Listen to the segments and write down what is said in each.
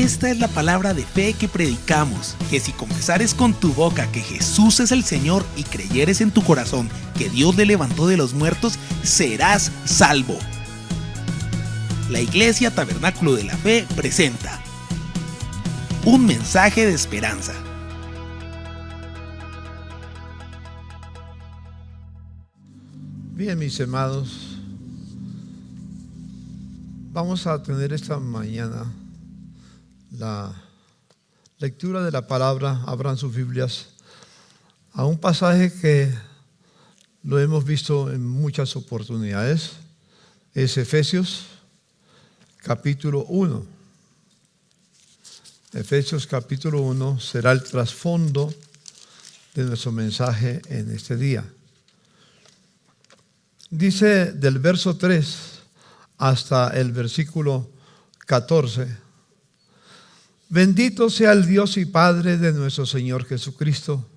Esta es la palabra de fe que predicamos, que si confesares con tu boca que Jesús es el Señor y creyeres en tu corazón que Dios le levantó de los muertos, serás salvo. La Iglesia Tabernáculo de la Fe presenta un mensaje de esperanza. Bien, mis hermanos, vamos a tener esta mañana la lectura de la palabra. Abran sus Biblias a un pasaje que lo hemos visto en muchas oportunidades. Es Efesios capítulo 1. Efesios capítulo 1 será el trasfondo de nuestro mensaje en este día. Dice del verso 3 hasta el versículo 14: Bendito sea el Dios y Padre de nuestro Señor Jesucristo,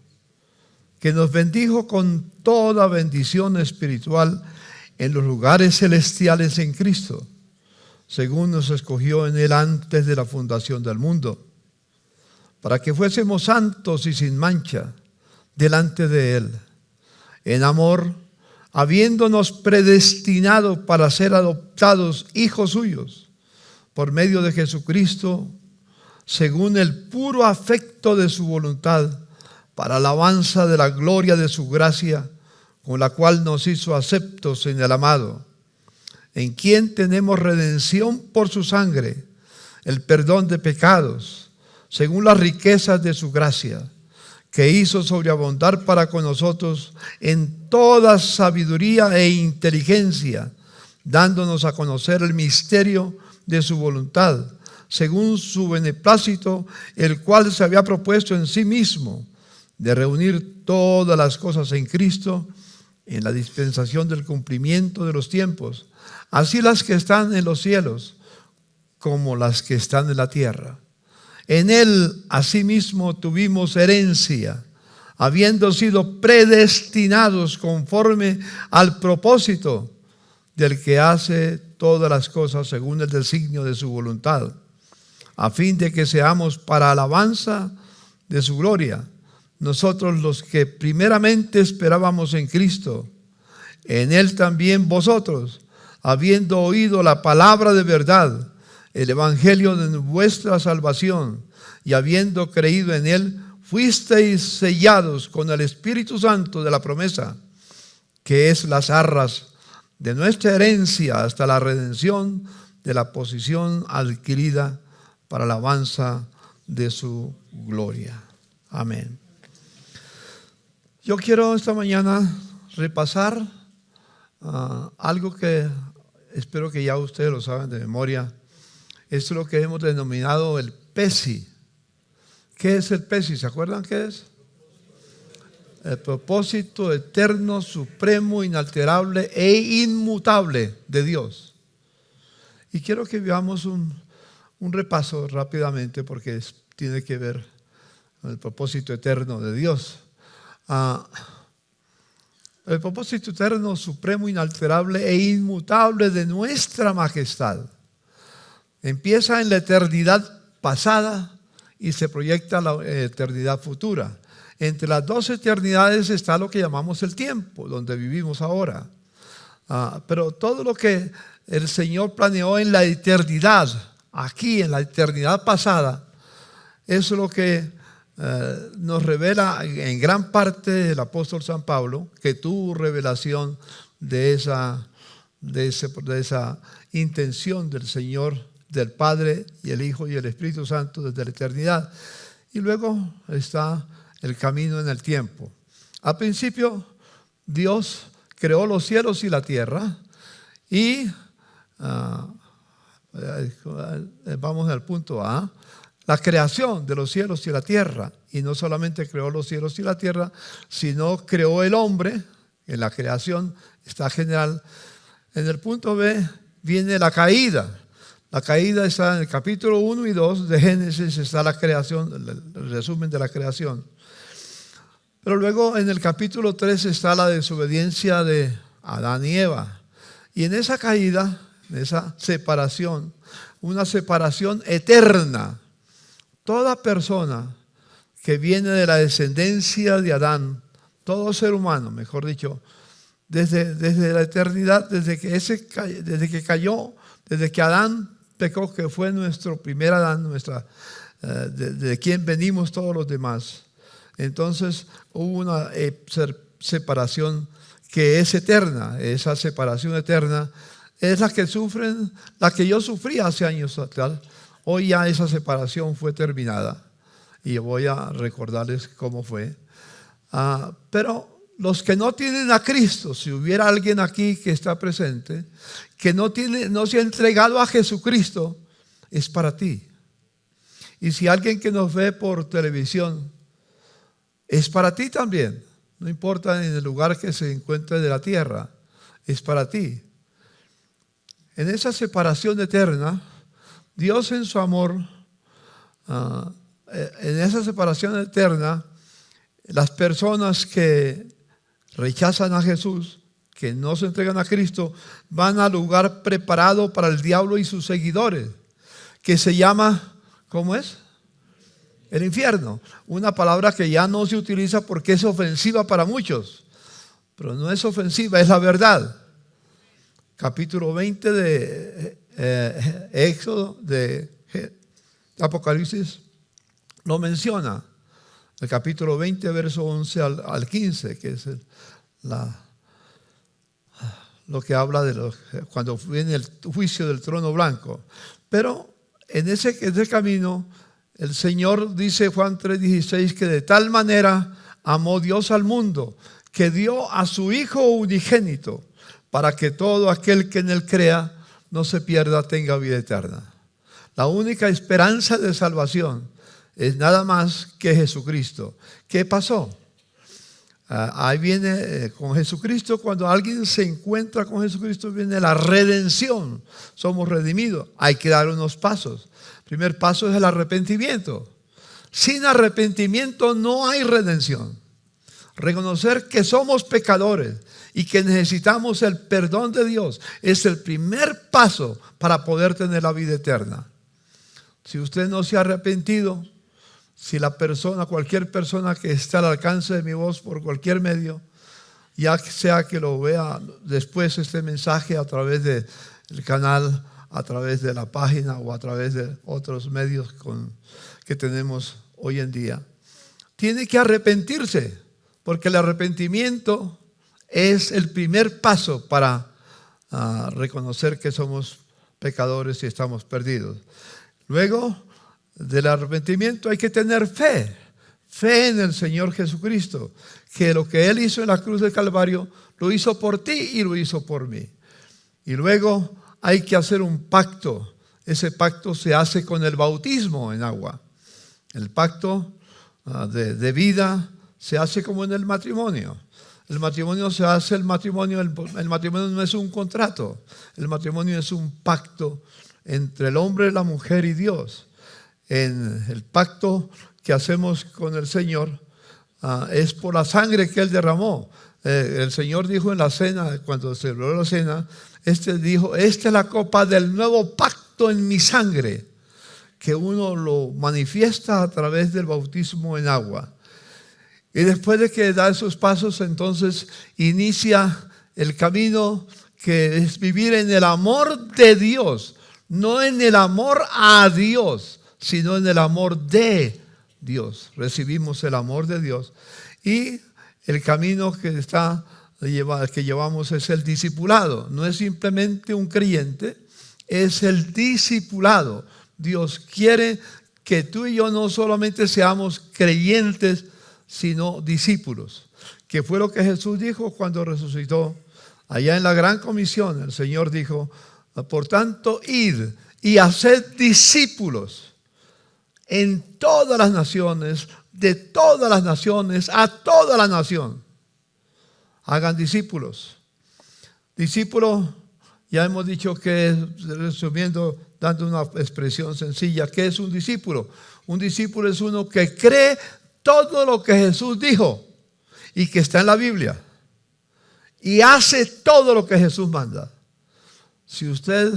que nos bendijo con toda bendición espiritual en los lugares celestiales en Cristo, según nos escogió en Él antes de la fundación del mundo, para que fuésemos santos y sin mancha delante de Él, en amor, habiéndonos predestinado para ser adoptados hijos suyos por medio de Jesucristo, según el puro afecto de su voluntad, para alabanza de la gloria de su gracia, con la cual nos hizo aceptos en el amado, en quien tenemos redención por su sangre, el perdón de pecados, según las riquezas de su gracia, que hizo sobreabundar para con nosotros en toda sabiduría e inteligencia, dándonos a conocer el misterio de su voluntad, según su beneplácito, el cual se había propuesto en sí mismo, de reunir todas las cosas en Cristo, en la dispensación del cumplimiento de los tiempos, así las que están en los cielos como las que están en la tierra. En Él asimismo tuvimos herencia, habiendo sido predestinados conforme al propósito del que hace todas las cosas según el designio de su voluntad, a fin de que seamos para alabanza de su gloria, nosotros los que primeramente esperábamos en Cristo. En Él también vosotros, habiendo oído la palabra de verdad, el evangelio de vuestra salvación, y habiendo creído en Él, fuisteis sellados con el Espíritu Santo de la promesa, que es las arras de nuestra herencia hasta la redención de la posesión adquirida para alabanza de su gloria. Amén. Yo quiero esta mañana repasar algo que espero que ya ustedes lo saben de memoria. Esto es lo que hemos denominado el PESI. ¿Qué es el PESI? ¿Se acuerdan qué es? El propósito eterno, supremo, inalterable e inmutable de Dios. Y quiero que veamos un repaso rápidamente, porque tiene que ver con el propósito eterno de Dios. El propósito eterno, supremo, inalterable e inmutable de nuestra majestad empieza en la eternidad pasada y se proyecta a la eternidad futura. Entre las dos eternidades está lo que llamamos el tiempo, donde vivimos ahora. Pero todo lo que el Señor planeó en la eternidad, aquí en la eternidad pasada, es lo que nos revela en gran parte el apóstol San Pablo, que tuvo revelación de esa intención del Señor, del Padre y el Hijo y el Espíritu Santo desde la eternidad. Y luego está el camino en el tiempo. Al principio Dios creó los cielos y la tierra y vamos al punto A, la creación de los cielos y la tierra. Y no solamente creó los cielos y la tierra, sino creó el hombre. En la creación está general. En el punto B viene la caída. La caída está en el capítulo 1 y 2 de Génesis, está la creación, el resumen de la creación. Pero luego en el capítulo 3 está la desobediencia de Adán y Eva. Y en esa caída, en esa separación, una separación eterna toda persona que viene de la descendencia de Adán, todo ser humano, mejor dicho, desde la eternidad, desde que cayó, desde que Adán pecó, que fue nuestro primer Adán, de quien venimos todos los demás. Entonces hubo una separación que es eterna. Esa separación eterna es la que sufren, la que yo sufrí hace años atrás. Hoy ya esa separación fue terminada y voy a recordarles cómo fue. Pero los que no tienen a Cristo, si hubiera alguien aquí que está presente, que no se ha entregado a Jesucristo, es para ti. Y si alguien que nos ve por televisión, es para ti también. No importa en el lugar que se encuentre de la tierra, es para ti. En esa separación eterna, Dios en su amor, en esa separación eterna, las personas que rechazan a Jesús, que no se entregan a Cristo, van al lugar preparado para el diablo y sus seguidores, que se llama, ¿cómo es? El infierno. Una palabra que ya no se utiliza porque es ofensiva para muchos, pero no es ofensiva, es la verdad. Capítulo 20 de Éxodo, de Apocalipsis, lo menciona. El capítulo 20, verso 11 al 15, que es lo que habla de cuando viene el juicio del trono blanco. Pero en ese camino, el Señor dice, Juan 3:16, que de tal manera amó Dios al mundo, que dio a su Hijo unigénito, para que todo aquel que en Él crea no se pierda, tenga vida eterna. La única esperanza de salvación es nada más que Jesucristo. ¿Qué pasó? Ahí viene con Jesucristo. Cuando alguien se encuentra con Jesucristo, viene la redención. Somos redimidos. Hay que dar unos pasos. El primer paso es el arrepentimiento. Sin arrepentimiento no hay redención. Reconocer que somos pecadores y que necesitamos el perdón de Dios es el primer paso para poder tener la vida eterna. Si usted no se ha arrepentido, si cualquier persona que está al alcance de mi voz por cualquier medio, ya sea que lo vea después este mensaje a través del canal, a través de la página o a través de otros medios que tenemos hoy en día, tiene que arrepentirse, porque el arrepentimiento es el primer paso para reconocer que somos pecadores y estamos perdidos. Luego del arrepentimiento hay que tener fe en el Señor Jesucristo, que lo que Él hizo en la cruz del Calvario lo hizo por ti y lo hizo por mí. Y luego hay que hacer un pacto. Ese pacto se hace con el bautismo en agua. El pacto de vida se hace como en el matrimonio. El matrimonio el matrimonio no es un contrato. El matrimonio es un pacto entre el hombre, la mujer y Dios. En el pacto que hacemos con el Señor es por la sangre que Él derramó. El Señor dijo en la cena, cuando celebró la cena, dijo, esta es la copa del nuevo pacto en mi sangre, que uno lo manifiesta a través del bautismo en agua. Y después de que da esos pasos, entonces inicia el camino que es vivir en el amor de Dios, no en el amor a Dios, sino en el amor de Dios. Recibimos el amor de Dios. Y el camino que llevamos es el discipulado. No es simplemente un creyente, es el discipulado. Dios quiere que tú y yo no solamente seamos creyentes, sino discípulos, que fue lo que Jesús dijo cuando resucitó. Allá en la gran comisión el Señor dijo, por tanto, id y haced discípulos en todas las naciones, de todas las naciones, a toda la nación. Hagan discípulos. Discípulo, ya hemos dicho que, resumiendo, dando una expresión sencilla, ¿qué es un discípulo? Un discípulo es uno que cree todo lo que Jesús dijo y que está en la Biblia y hace todo lo que Jesús manda. Si usted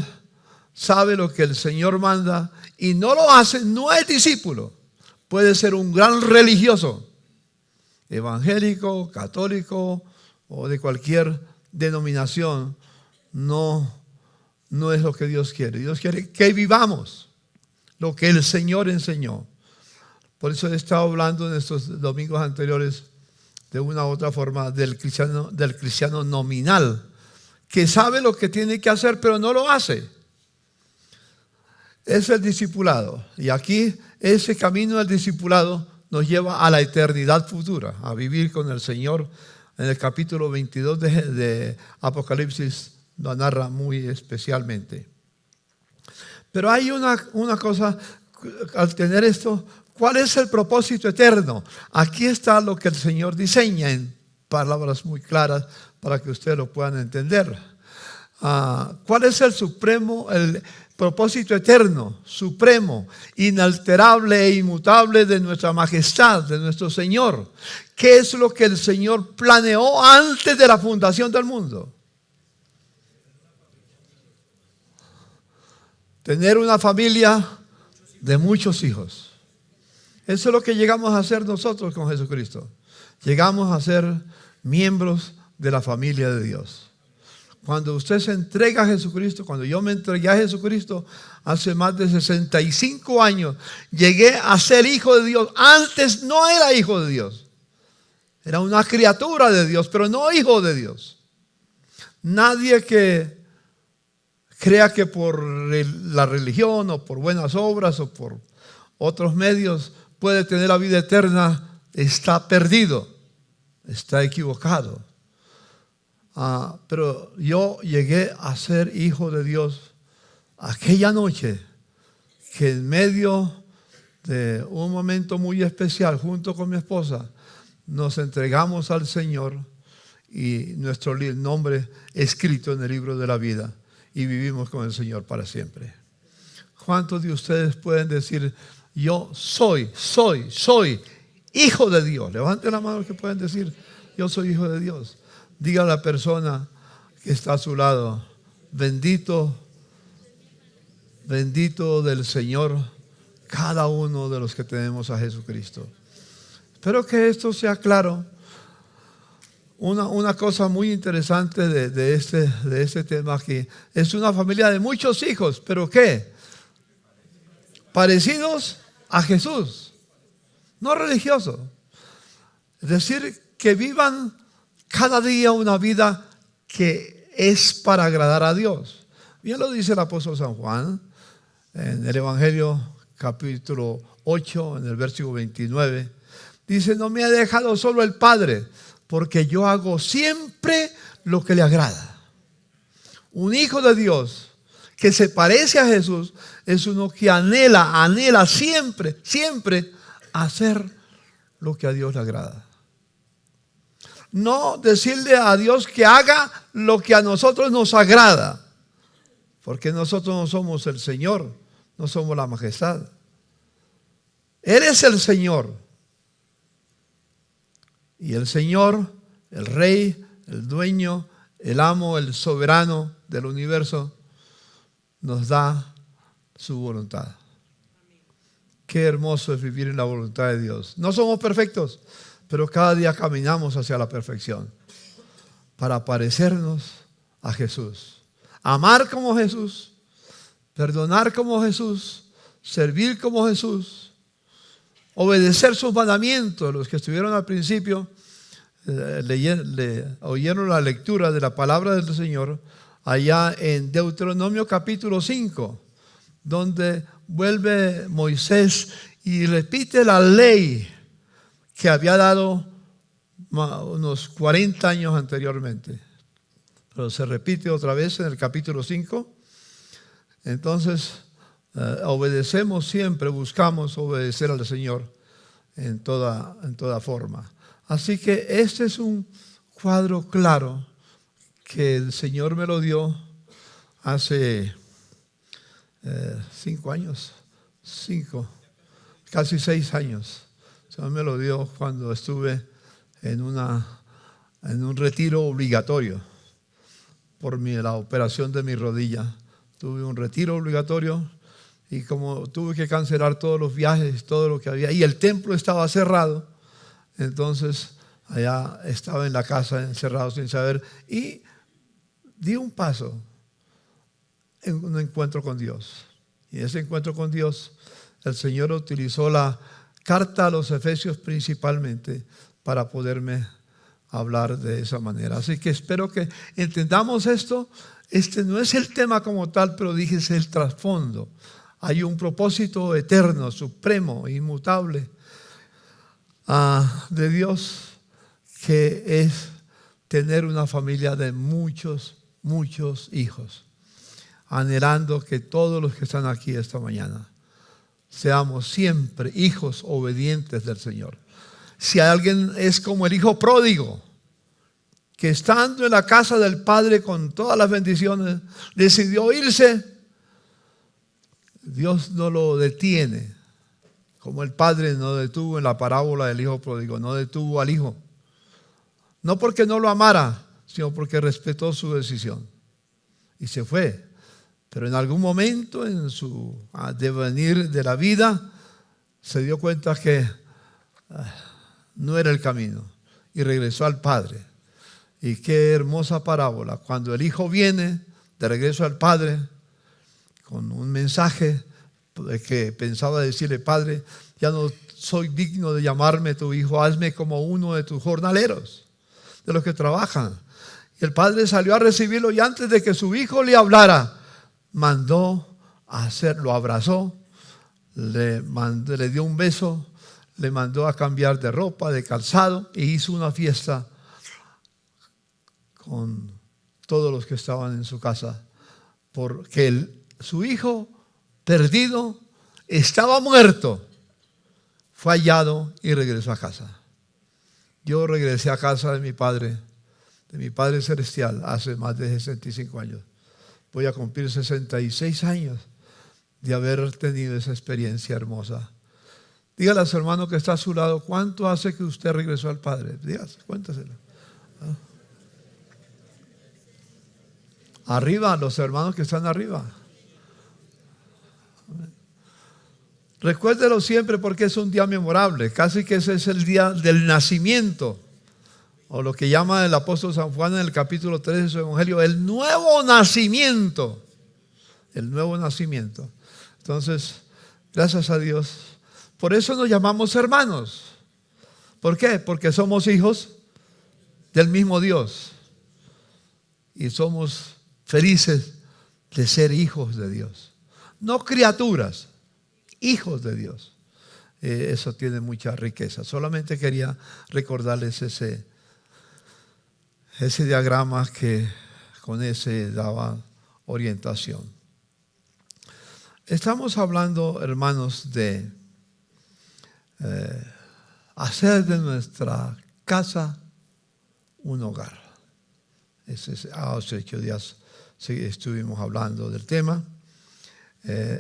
sabe lo que el Señor manda y no lo hace, no es discípulo. Puede ser un gran religioso, evangélico, católico o de cualquier denominación. No es lo que Dios quiere. Dios quiere que vivamos lo que el Señor enseñó. Por eso he estado hablando en estos domingos anteriores de una u otra forma del cristiano nominal, que sabe lo que tiene que hacer pero no lo hace. Es el discipulado. Y aquí ese camino del discipulado nos lleva a la eternidad futura, a vivir con el Señor. En el capítulo 22 de Apocalipsis lo narra muy especialmente. Pero hay una cosa, al tener esto, ¿cuál es el propósito eterno? Aquí está lo que el Señor diseña en palabras muy claras para que ustedes lo puedan entender. ¿Cuál es el propósito eterno, supremo, inalterable e inmutable de nuestra majestad, de nuestro Señor? ¿Qué es lo que el Señor planeó antes de la fundación del mundo? Tener una familia de muchos hijos. Eso es lo que llegamos a hacer nosotros con Jesucristo. Llegamos a ser miembros de la familia de Dios. Cuando usted se entrega a Jesucristo, cuando yo me entregué a Jesucristo hace más de 65 años, llegué a ser hijo de Dios. Antes no era hijo de Dios. Era una criatura de Dios, pero no hijo de Dios. Nadie que crea que por la religión o por buenas obras o por otros medios puede tener la vida eterna está perdido, está equivocado. Pero yo llegué a ser hijo de Dios aquella noche que en medio de un momento muy especial junto con mi esposa nos entregamos al Señor y nuestro nombre escrito en el libro de la vida y vivimos con el Señor para siempre. ¿Cuántos de ustedes pueden decir yo soy hijo de Dios? Levanten la mano que pueden decir yo soy hijo de Dios. Diga a la persona que está a su lado, bendito del Señor cada uno de los que tenemos a Jesucristo. Espero que esto sea claro. Una cosa muy interesante de este tema aquí es una familia de muchos hijos, pero ¿qué? Parecidos a Jesús, no religiosos. Es decir, que vivan cada día una vida que es para agradar a Dios. Bien lo dice el apóstol San Juan en el Evangelio capítulo 8, en el versículo 29. Dice, no me ha dejado solo el Padre, porque yo hago siempre lo que le agrada. Un hijo de Dios que se parece a Jesús es uno que anhela siempre hacer lo que a Dios le agrada. No decirle a Dios que haga lo que a nosotros nos agrada, porque nosotros no somos el Señor, no somos la majestad. Él es el Señor. Y el Señor, el Rey, el Dueño, el Amo, el Soberano del universo, nos da su voluntad. Qué hermoso es vivir en la voluntad de Dios. No somos perfectos, pero cada día caminamos hacia la perfección para parecernos a Jesús. Amar como Jesús, perdonar como Jesús, servir como Jesús, obedecer sus mandamientos. Los que estuvieron al principio oyeron la lectura de la palabra del Señor allá en Deuteronomio capítulo 5, donde vuelve Moisés y repite la ley que había dado unos 40 años anteriormente. Pero se repite otra vez en el capítulo 5. Entonces, obedecemos siempre, buscamos obedecer al Señor en toda forma. Así que este es un cuadro claro que el Señor me lo dio hace 5 años, casi 6 años. El Señor me lo dio cuando estuve en un retiro obligatorio por la operación de mi rodilla. Tuve un retiro obligatorio Y como tuve que cancelar todos los viajes, todo lo que había, y el templo estaba cerrado, entonces allá estaba en la casa encerrado sin saber, y di un paso en un encuentro con Dios. Y ese encuentro con Dios, el Señor utilizó la carta a los Efesios principalmente para poderme hablar de esa manera. Así que espero que entendamos esto. Este no es el tema como tal, pero dije es el trasfondo. Hay un propósito eterno, supremo, inmutable de Dios, que es tener una familia de muchos hijos, anhelando que todos los que están aquí esta mañana seamos siempre hijos obedientes del Señor. Si alguien es como el hijo pródigo, que estando en la casa del Padre con todas las bendiciones, decidió irse, Dios no lo detiene, como el Padre no detuvo en la parábola del hijo pródigo, no detuvo al hijo. No porque no lo amara, sino porque respetó su decisión. Y se fue. Pero en algún momento en su devenir de la vida, se dio cuenta que no era el camino. Y regresó al Padre. Y qué hermosa parábola. Cuando el hijo viene de regreso al Padre, con un mensaje que pensaba decirle: Padre, ya no soy digno de llamarme tu hijo, hazme como uno de tus jornaleros, de los que trabajan. Y el padre salió a recibirlo, y antes de que su hijo le hablara, mandó a hacer, lo abrazó, le dio un beso, le mandó a cambiar de ropa, de calzado, e hizo una fiesta con todos los que estaban en su casa, porque su hijo perdido estaba muerto, fue hallado y regresó a casa. Yo regresé a casa de mi Padre Celestial hace más de 65 años. Voy a cumplir 66 años de haber tenido esa experiencia hermosa. Dígale a su hermano que está a su lado: ¿cuánto hace que usted regresó al Padre? Dígase, cuéntaselo. Arriba, los hermanos que están arriba. Recuérdelo siempre, porque es un día memorable. Casi que ese es el día del nacimiento, o lo que llama el apóstol San Juan en el capítulo 3 de su evangelio, el nuevo nacimiento. El nuevo nacimiento. Entonces, gracias a Dios. Por eso nos llamamos hermanos. ¿Por qué? Porque somos hijos del mismo Dios. Y somos felices de ser hijos de Dios. No criaturas, hijos de Dios. Eso tiene mucha riqueza. Solamente quería recordarles ese diagrama que con ese daba orientación. Estamos hablando, hermanos, de hacer de nuestra casa un hogar. Hace 8 días estuvimos hablando del tema.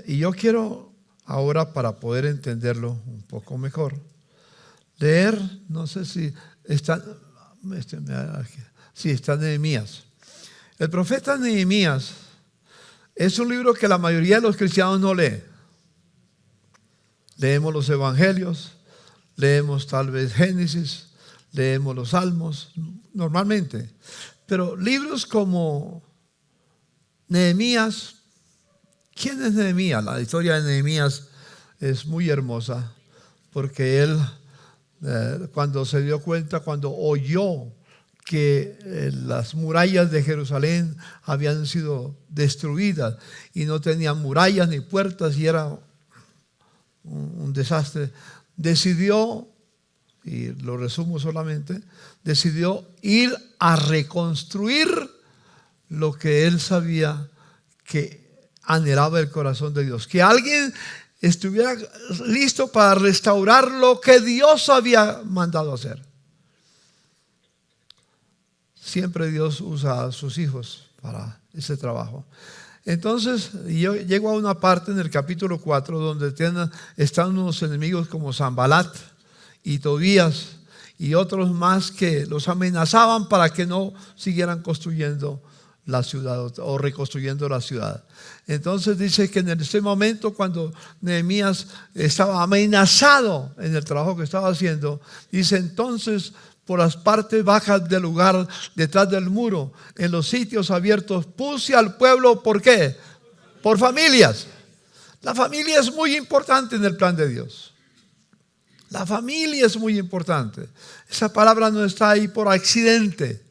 Y yo quiero ahora, para poder entenderlo un poco mejor, leer, no sé si está Nehemías. El profeta Nehemías es un libro que la mayoría de los cristianos no lee. Leemos los evangelios, leemos tal vez Génesis, leemos los Salmos, normalmente. Pero libros como Nehemías, ¿quién es Nehemías? La historia de Nehemías es muy hermosa, porque él, cuando se dio cuenta, cuando oyó que las murallas de Jerusalén habían sido destruidas y no tenían murallas ni puertas y era un desastre, decidió, y lo resumo solamente, decidió ir a reconstruir lo que él sabía que anhelaba el corazón de Dios. Que alguien estuviera listo para restaurar lo que Dios había mandado hacer. Siempre Dios usa a sus hijos para ese trabajo. Entonces yo llego a una parte en el capítulo 4 donde están unos enemigos como Sanbalat y Tobías y otros más que los amenazaban para que no siguieran construyendo la ciudad o reconstruyendo la ciudad. Entonces dice que en ese momento, cuando Nehemías estaba amenazado en el trabajo que estaba haciendo, dice: entonces por las partes bajas del lugar, detrás del muro, en los sitios abiertos, puse al pueblo, ¿por qué? Por familias. La familia es muy importante en el plan de Dios. La familia es muy importante. Esa palabra no está ahí por accidente,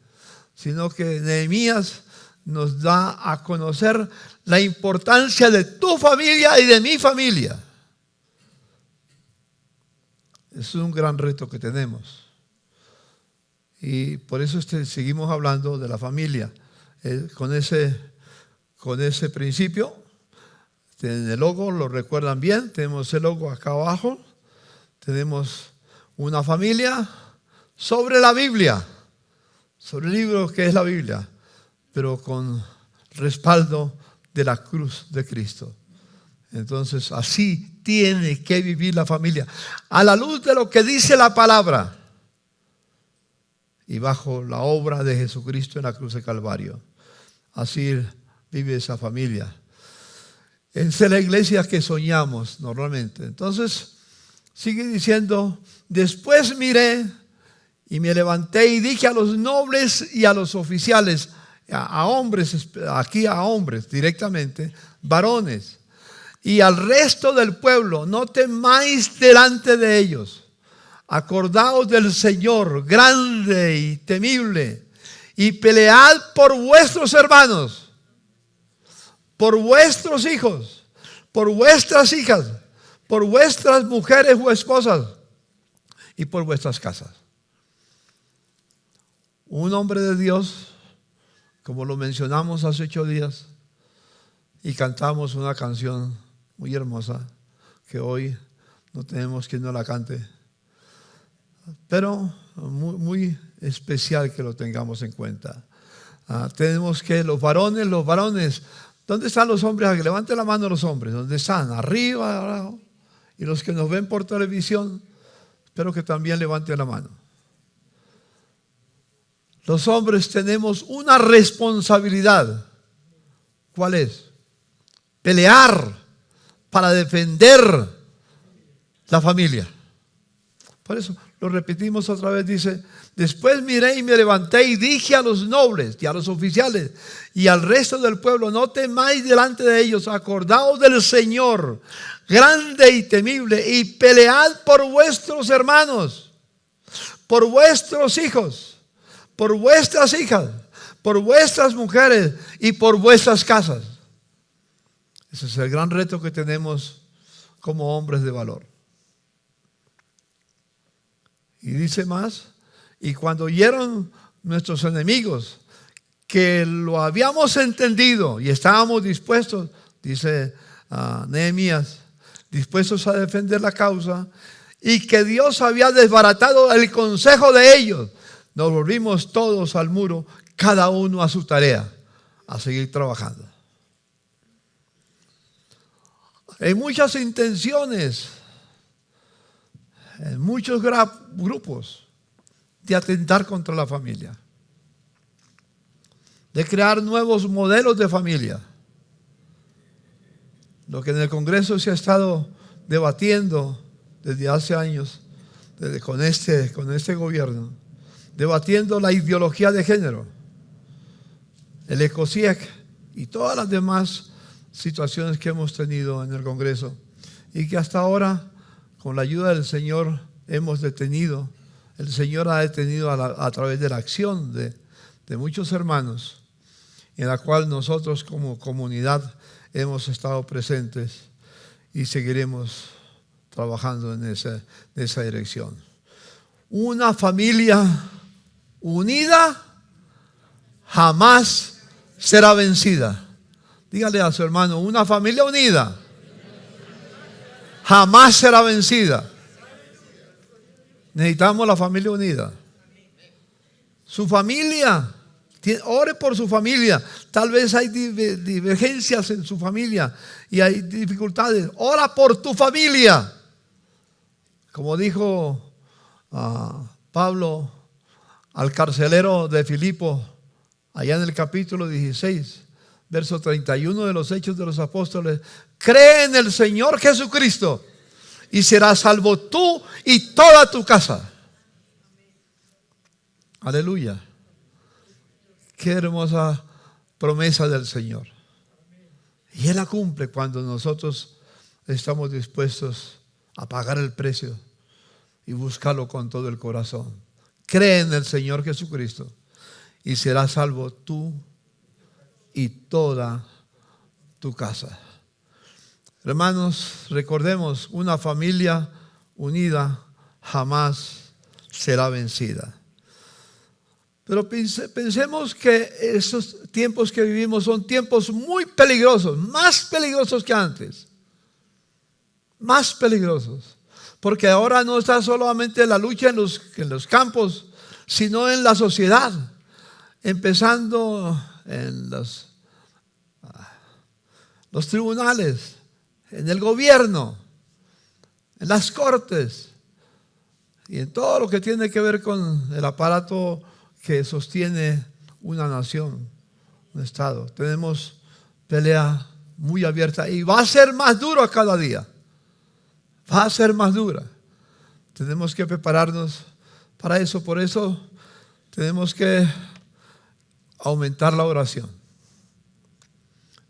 sino que Nehemías nos da a conocer la importancia de tu familia y de mi familia. Es un gran reto que tenemos. Y por eso seguimos hablando de la familia. Con ese principio, en el logo, lo recuerdan bien, tenemos el logo acá abajo. Tenemos una familia sobre la Biblia, sobre el libro que es la Biblia, pero con respaldo de la cruz de Cristo. Entonces, así tiene que vivir la familia, a la luz de lo que dice la palabra y bajo la obra de Jesucristo en la cruz de Calvario. Así vive esa familia. Esa es la iglesia que soñamos normalmente. Entonces, sigue diciendo: después miré y me levanté y dije a los nobles y a los oficiales, a hombres, aquí a hombres directamente, varones, y al resto del pueblo: no temáis delante de ellos. Acordaos del Señor grande y temible, y pelead por vuestros hermanos, por vuestros hijos, por vuestras hijas, por vuestras mujeres o esposas y por vuestras casas. Un hombre de Dios, como lo mencionamos hace 8 días, y cantamos una canción muy hermosa que hoy no tenemos quien no la cante, pero muy especial que lo tengamos en cuenta. Tenemos que los varones, ¿dónde están los hombres? Levanten la mano los hombres. ¿Dónde están? Arriba, abajo. Y los que nos ven por televisión, espero que también levanten la mano. Los hombres tenemos una responsabilidad. ¿Cuál es? Pelear para defender la familia. Por eso lo repetimos otra vez, dice: después miré y me levanté y dije a los nobles y a los oficiales y al resto del pueblo: no temáis delante de ellos, acordaos del Señor grande y temible, y pelead por vuestros hermanos, por vuestros hijos, por vuestras hijas, por vuestras mujeres y por vuestras casas. Ese es el gran reto que tenemos como hombres de valor. Y dice más: y cuando oyeron nuestros enemigos que lo habíamos entendido y estábamos dispuestos, dice Nehemías, dispuestos a defender la causa, y que Dios había desbaratado el consejo de ellos, nos volvimos todos al muro, cada uno a su tarea, a seguir trabajando. Hay muchas intenciones, en muchos grupos, de atentar contra la familia, de crear nuevos modelos de familia. Lo que en el Congreso se ha estado debatiendo desde hace años, con este gobierno, debatiendo la ideología de género, el ECOSIEC y todas las demás situaciones que hemos tenido en el Congreso, y que hasta ahora, con la ayuda del Señor, hemos detenido. El Señor ha detenido a través de la acción de muchos hermanos, en la cual nosotros como comunidad hemos estado presentes y seguiremos trabajando en esa dirección. Una familia unida jamás será vencida. Dígale a su hermano: una familia unida jamás será vencida. Necesitamos la familia unida. Su familia, ore por su familia. Tal vez hay divergencias en su familia y hay dificultades. Ora por tu familia. Como dijo Pablo al carcelero de Filipo, allá en el capítulo 16, verso 31 de los Hechos de los Apóstoles: cree en el Señor Jesucristo y serás salvo tú y toda tu casa. Aleluya. Qué hermosa promesa del Señor. Y Él la cumple cuando nosotros estamos dispuestos a pagar el precio y buscarlo con todo el corazón. Cree en el Señor Jesucristo y serás salvo tú y toda tu casa. Hermanos, recordemos, una familia unida jamás será vencida. Pero pensemos que esos tiempos que vivimos son tiempos muy peligrosos, más peligrosos que antes. Más peligrosos. Porque ahora no está solamente la lucha en los campos, sino en la sociedad. Empezando en los tribunales, en el gobierno, en las cortes y en todo lo que tiene que ver con el aparato que sostiene una nación, un estado. Tenemos pelea muy abierta y va a ser más duro a cada día. Va a ser más dura. Tenemos que prepararnos para eso. Por eso tenemos que aumentar la oración.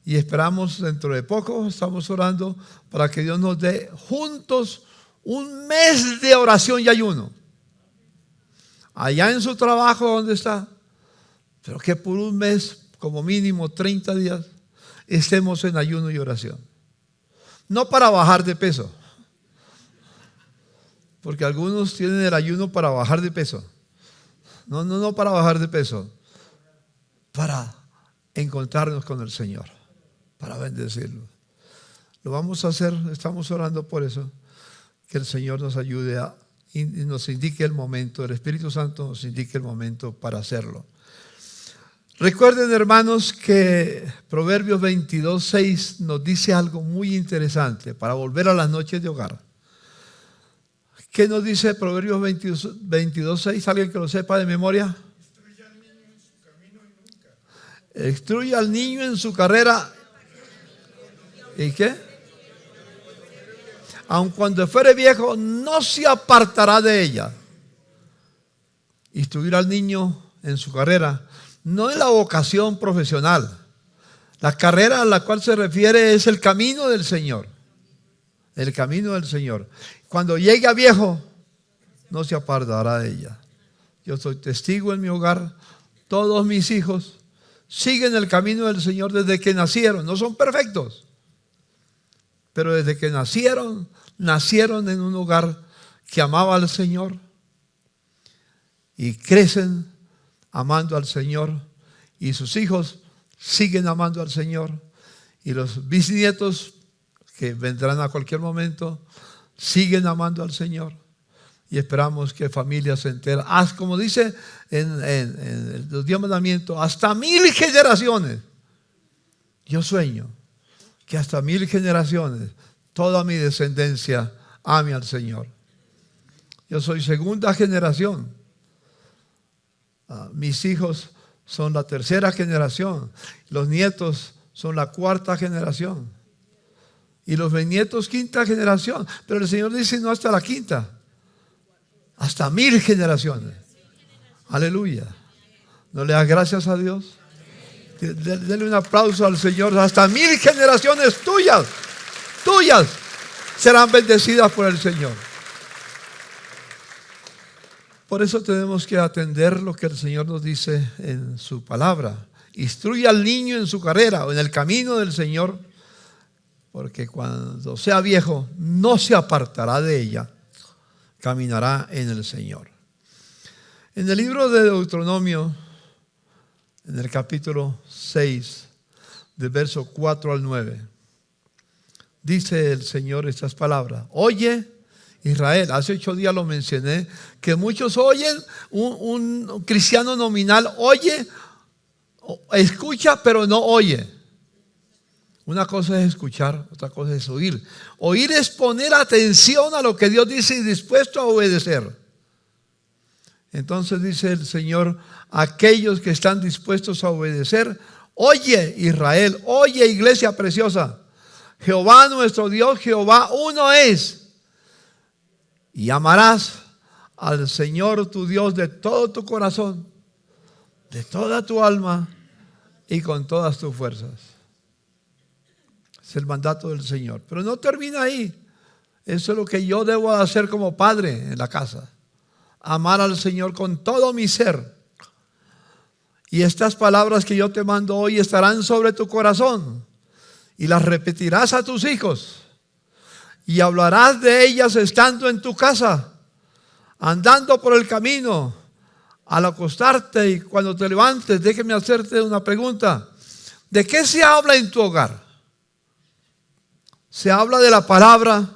Y esperamos dentro de poco, estamos orando para que Dios nos dé juntos un mes de oración y ayuno. Allá en su trabajo donde está, pero que por un mes, como mínimo 30 días, estemos en ayuno y oración. No para bajar de peso, porque algunos tienen el ayuno para bajar de peso. No para bajar de peso, para encontrarnos con el Señor, para bendecirlo. Lo vamos a hacer, estamos orando por eso, que el Señor nos ayude y nos indique el momento, el Espíritu Santo nos indique el momento para hacerlo. Recuerden, hermanos, que Proverbios 22:6 nos dice algo muy interesante para volver a las noches de hogar. ¿Qué nos dice Proverbios 22:6? ¿Alguien que lo sepa de memoria? Instruye al niño en su carrera. ¿Y qué? Aun cuando fuere viejo, no se apartará de ella. Instruir al niño en su carrera no es la vocación profesional. La carrera a la cual se refiere es el camino del Señor. El camino del Señor. Cuando llegue a viejo, no se apartará de ella. Yo soy testigo en mi hogar. Todos mis hijos siguen el camino del Señor desde que nacieron. No son perfectos, pero desde que nacieron en un hogar que amaba al Señor y crecen amando al Señor, y sus hijos siguen amando al Señor, y los bisnietos que vendrán a cualquier momento siguen amando al Señor, y esperamos que familias enteras, como dice en los 10 mandamientos, hasta 1000 generaciones. Yo sueño que hasta 1000 generaciones toda mi descendencia ame al Señor. Yo soy segunda generación. Mis hijos son la tercera generación. Los nietos son la cuarta generación. Y los bisnietos quinta generación. Pero el Señor dice no hasta la quinta. Hasta 1000 generaciones. Aleluya. ¿No le das gracias a Dios? Dele un aplauso al Señor. Hasta 1000 generaciones tuyas serán bendecidas por el Señor. Por eso tenemos que atender lo que el Señor nos dice en su palabra. Instruye al niño en su carrera o en el camino del Señor, porque cuando sea viejo no se apartará de ella, caminará en el Señor. En el libro de Deuteronomio, en el capítulo 6, del verso 4 al 9, dice el Señor estas palabras: oye, Israel, hace 8 días lo mencioné, que muchos oyen, un cristiano nominal oye, escucha, pero no oye. Una cosa es escuchar, otra cosa es oír. Oír es poner atención a lo que Dios dice y dispuesto a obedecer. Entonces dice el Señor, aquellos que están dispuestos a obedecer, oye Israel, oye iglesia preciosa, Jehová nuestro Dios, Jehová uno es. Y amarás al Señor tu Dios de todo tu corazón, de toda tu alma y con todas tus fuerzas. Es el mandato del Señor. Pero no termina ahí. Eso es lo que yo debo hacer como padre en la casa. Amar al Señor con todo mi ser. Y estas palabras que yo te mando hoy estarán sobre tu corazón. Y las repetirás a tus hijos. Y hablarás de ellas estando en tu casa, andando por el camino, al acostarte y cuando te levantes. Déjeme hacerte una pregunta. ¿De qué se habla en tu hogar? ¿Se habla de la palabra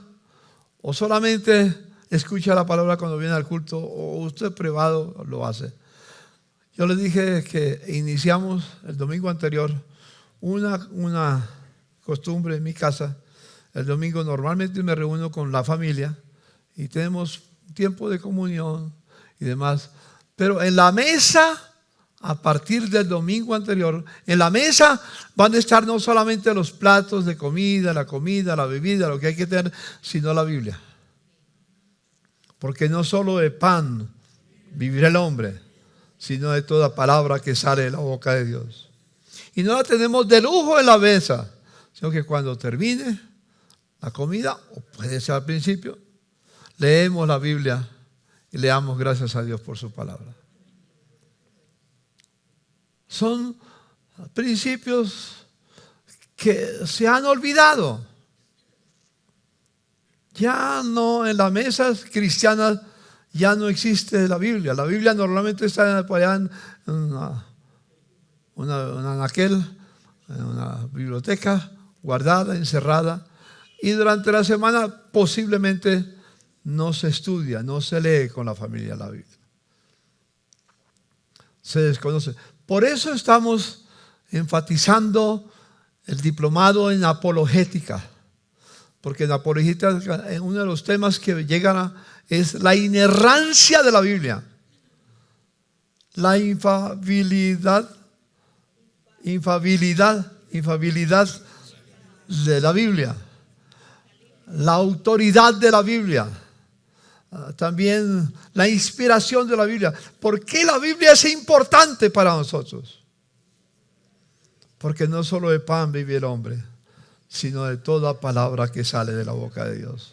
o solamente escucha la palabra cuando viene al culto o usted privado lo hace? Yo le dije que iniciamos el domingo anterior una costumbre en mi casa. El domingo normalmente me reúno con la familia y tenemos tiempo de comunión y demás. Pero en la mesa, a partir del domingo anterior, en la mesa van a estar no solamente los platos de comida, la bebida, lo que hay que tener, sino la Biblia. Porque no solo de pan vivirá el hombre, sino de toda palabra que sale de la boca de Dios. Y no la tenemos de lujo en la mesa, sino que cuando termine la comida, o puede ser al principio, leemos la Biblia y le damos gracias a Dios por su palabra. Son principios que se han olvidado. Ya no, en las mesas cristianas ya no existe la Biblia. La Biblia normalmente está por allá en una biblioteca guardada, encerrada. Y durante la semana posiblemente no se estudia, no se lee con la familia la Biblia. Se desconoce. Por eso estamos enfatizando el diplomado en apologética. Porque en apologética uno de los temas que llegan es la inerrancia de la Biblia. La infabilidad de la Biblia. La autoridad de la Biblia. También la inspiración de la Biblia. ¿Por qué la Biblia es importante para nosotros? Porque no solo de pan vive el hombre, sino de toda palabra que sale de la boca de Dios.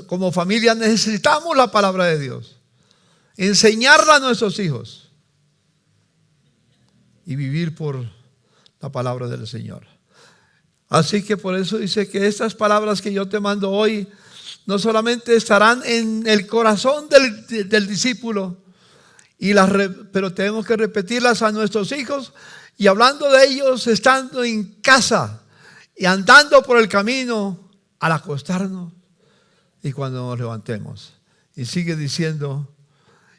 Como familia necesitamos la palabra de Dios, enseñarla a nuestros hijos y vivir por la palabra del Señor. Así que por eso dice que estas palabras que yo te mando hoy no solamente estarán en el corazón del discípulo, pero tenemos que repetirlas a nuestros hijos y hablando de ellos estando en casa y andando por el camino al acostarnos y cuando nos levantemos. Y sigue diciendo,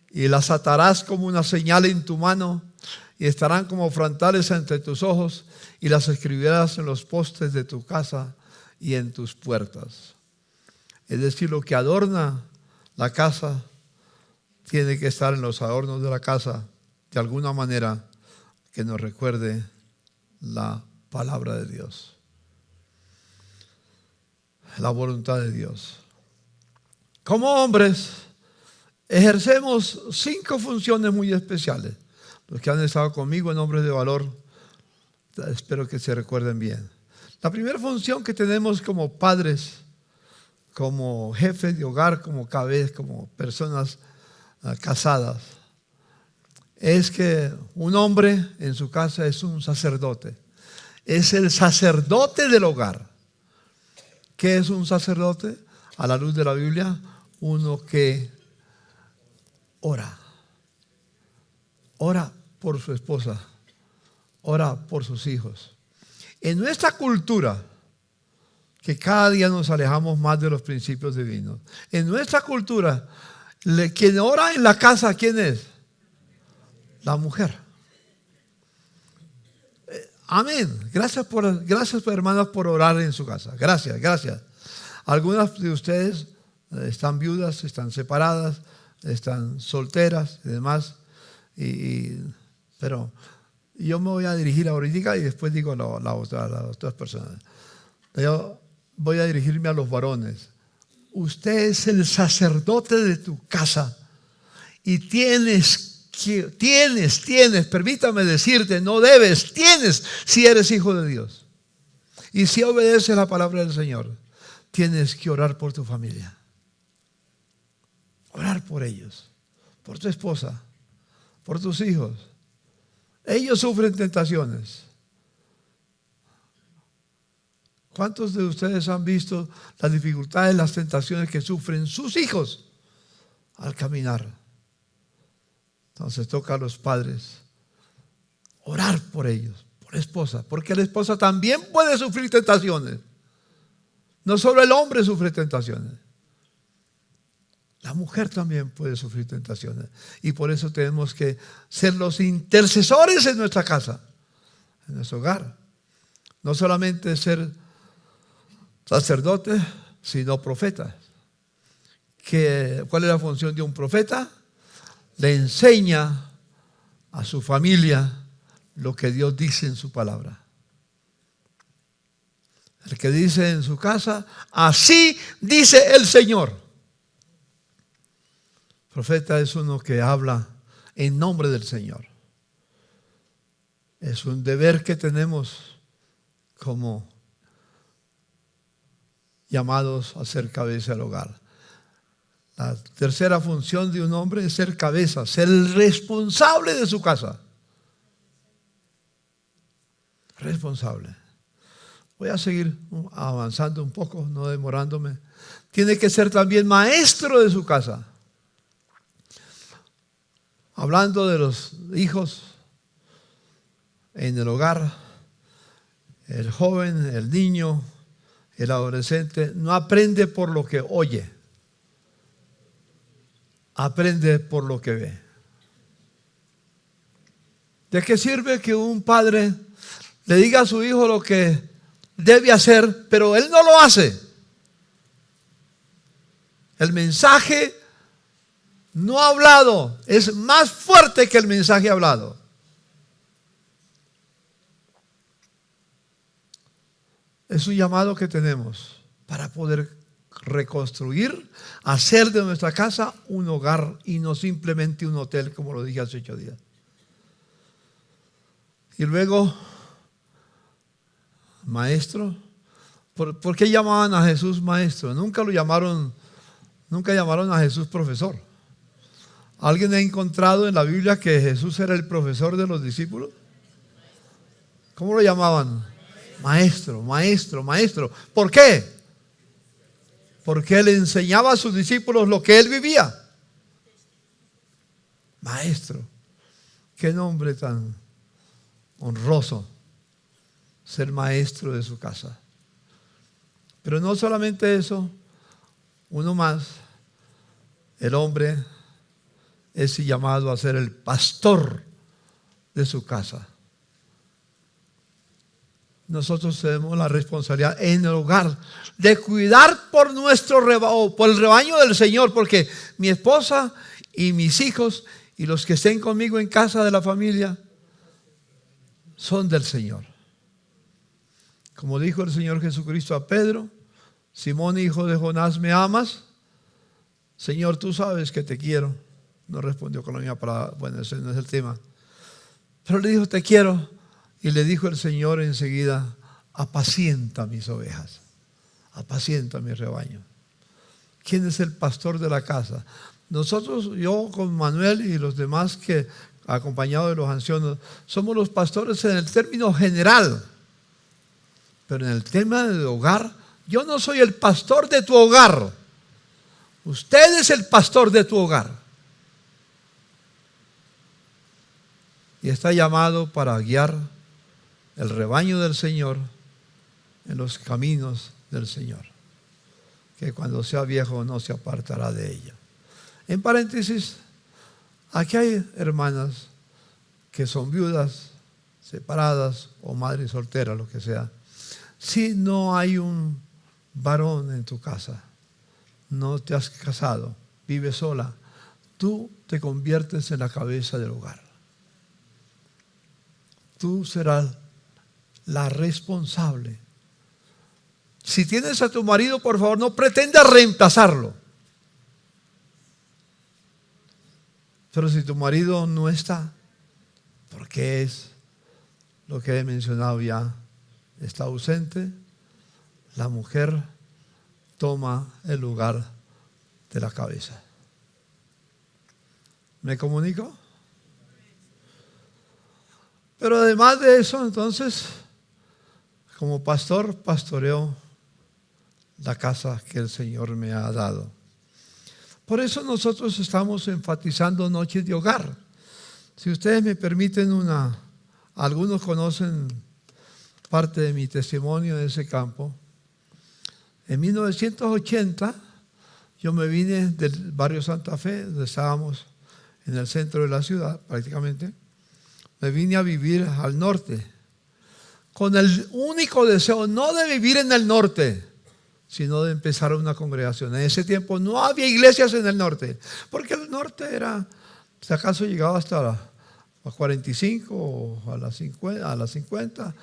y las atarás como una señal en tu mano y estarán como frontales entre tus ojos y las escribirás en los postes de tu casa y en tus puertas. Es decir, lo que adorna la casa tiene que estar en los adornos de la casa de alguna manera que nos recuerde la palabra de Dios, la voluntad de Dios. Como hombres ejercemos 5 funciones muy especiales. Los que han estado conmigo en Hombres de Valor, espero que se recuerden bien. La primera función que tenemos como padres, como jefes de hogar, como cabezas, como personas casadas, es que un hombre en su casa es un sacerdote. Es el sacerdote del hogar. ¿Qué es un sacerdote? A la luz de la Biblia, uno que ora. Ora por su esposa. Ora por sus hijos. En nuestra cultura, que cada día nos alejamos más de los principios divinos. En nuestra cultura, quien ora en la casa, ¿quién es? La mujer. Amén. Gracias hermanas por orar en su casa. Gracias. Algunas de ustedes están viudas, están separadas, están solteras y demás. Pero yo me voy a dirigir ahorita y después digo las otras personas. Yo voy a dirigirme a los varones. Usted es el sacerdote de tu casa y tienes, permítame decirte, no debes, tienes, si eres hijo de Dios y si obedeces la palabra del Señor, tienes que orar por tu familia, orar por ellos, por tu esposa, por tus hijos. Ellos sufren tentaciones. ¿Cuántos de ustedes han visto las dificultades, las tentaciones que sufren sus hijos al caminar? Entonces toca a los padres orar por ellos, por la esposa, porque la esposa también puede sufrir tentaciones. No solo el hombre sufre tentaciones, la mujer también puede sufrir tentaciones. Y por eso tenemos que ser los intercesores en nuestra casa, en nuestro hogar. No solamente ser sacerdotes, sino profetas. ¿Cuál es la función de un profeta? Le enseña a su familia lo que Dios dice en su palabra. El que dice en su casa, así dice el Señor. Profeta es uno que habla en nombre del Señor. Es un deber que tenemos como llamados a ser cabeza del hogar. La tercera función de un hombre es ser cabeza, ser el responsable de su casa. Responsable. Voy a seguir avanzando un poco, no demorándome. Tiene que ser también maestro de su casa. Hablando de los hijos en el hogar, el joven, el niño, el adolescente no aprende por lo que oye, aprende por lo que ve. ¿De qué sirve que un padre le diga a su hijo lo que debe hacer, pero él no lo hace? El mensaje no hablado es más fuerte que el mensaje hablado. Es un llamado que tenemos para poder reconstruir, hacer de nuestra casa un hogar y no simplemente un hotel, como lo dije hace 8 días. Y luego, maestro. ¿Por qué llamaban a Jesús maestro? Nunca llamaron a Jesús profesor. ¿Alguien ha encontrado en la Biblia que Jesús era el profesor de los discípulos? ¿Cómo lo llamaban? Maestro, maestro, maestro. ¿Por qué? Porque él enseñaba a sus discípulos lo que él vivía. Maestro. Qué nombre tan honroso, ser maestro de su casa. Pero no solamente eso, uno más, el hombre es llamado a ser el pastor de su casa. Nosotros tenemos la responsabilidad en el hogar de cuidar por por el rebaño del Señor, porque mi esposa y mis hijos y los que estén conmigo en casa de la familia son del Señor. Como dijo el Señor Jesucristo a Pedro: Simón, hijo de Jonás, ¿me amas? Señor, tú sabes que te quiero. No respondió con la misma palabra. Bueno, ese no es el tema. Pero le dijo: te quiero. Y le dijo el Señor enseguida: apacienta mis ovejas, apacienta mi rebaño. ¿Quién es el pastor de la casa? Nosotros, yo con Manuel y los demás que acompañados de los ancianos, somos los pastores en el término general. Pero en el tema del hogar, yo no soy el pastor de tu hogar. Usted es el pastor de tu hogar. Y está llamado para guiar el rebaño del Señor en los caminos del Señor, que cuando sea viejo no se apartará de ella. En paréntesis, aquí hay hermanas que son viudas, separadas o madres solteras, lo que sea. Si no hay un varón en tu casa, no te has casado, vives sola, tú te conviertes en la cabeza del hogar. Tú serás la responsable. Si tienes a tu marido, por favor, no pretendas reemplazarlo. Pero si tu marido no está, porque es lo que he mencionado ya, está ausente, la mujer toma el lugar de la cabeza. ¿Me comunico? Pero además de eso, entonces, como pastor, pastoreo la casa que el Señor me ha dado. Por eso nosotros estamos enfatizando noches de hogar. Si ustedes me permiten algunos conocen parte de mi testimonio en ese campo. En 1980 yo me vine del barrio Santa Fe, donde estábamos en el centro de la ciudad prácticamente. Me vine a vivir al norte, con el único deseo no de vivir en el norte, sino de empezar una congregación. En ese tiempo no había iglesias en el norte, porque el norte era, si acaso llegaba hasta a 45 o a las 50,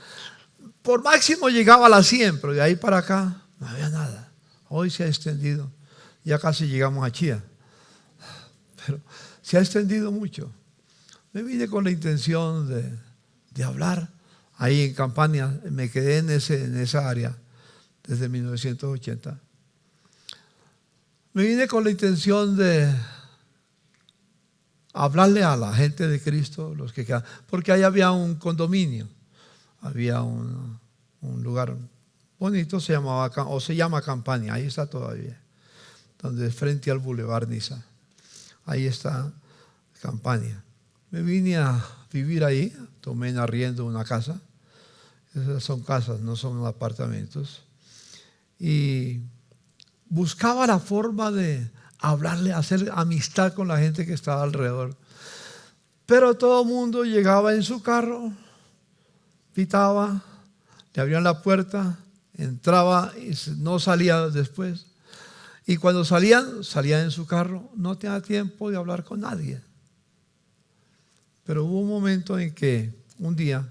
por máximo llegaba a las 100, pero de ahí para acá no había nada. Hoy se ha extendido, ya casi llegamos a Chía, pero se ha extendido mucho. Me vine con la intención de hablar ahí en Campania, me quedé en esa área desde 1980. Me vine con la intención de hablarle a la gente de Cristo, los que quedan, porque ahí había un condominio, había un lugar bonito, se llama Campania, ahí está todavía, donde frente al Boulevard Niza, ahí está Campania. Me vine a vivir ahí, tomé en arriendo una casa. Esas son casas, no son apartamentos. Y buscaba la forma de hablarle, hacer amistad con la gente que estaba alrededor. Pero todo el mundo llegaba en su carro, pitaba, le abrían la puerta, entraba y no salía después. Y cuando salían en su carro, no tenía tiempo de hablar con nadie. Pero hubo un momento en que un día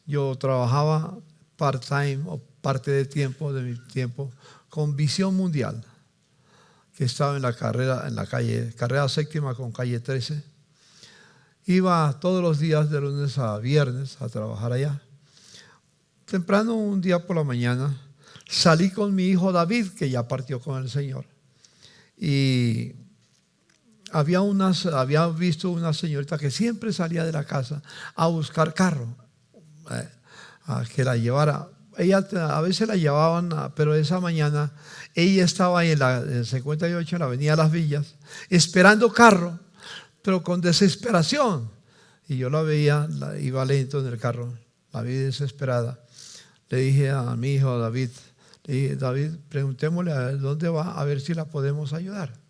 yo trabajaba part-time o parte de mi tiempo con Visión Mundial, que estaba en la carrera séptima con calle 13. Iba todos los días de lunes a viernes a trabajar allá. Temprano un día por la mañana salí con mi hijo David, que ya partió con el Señor. Y había visto una señorita que siempre salía de la casa a buscar carro, a que la llevara. Ella a veces la llevaban, pero esa mañana ella estaba ahí en el 58, en la avenida Las Villas, esperando carro, pero con desesperación. Y yo la veía, iba lento en el carro, la vi desesperada. Le dije a mi hijo David, David, preguntémosle a él dónde va, a ver si la podemos ayudar.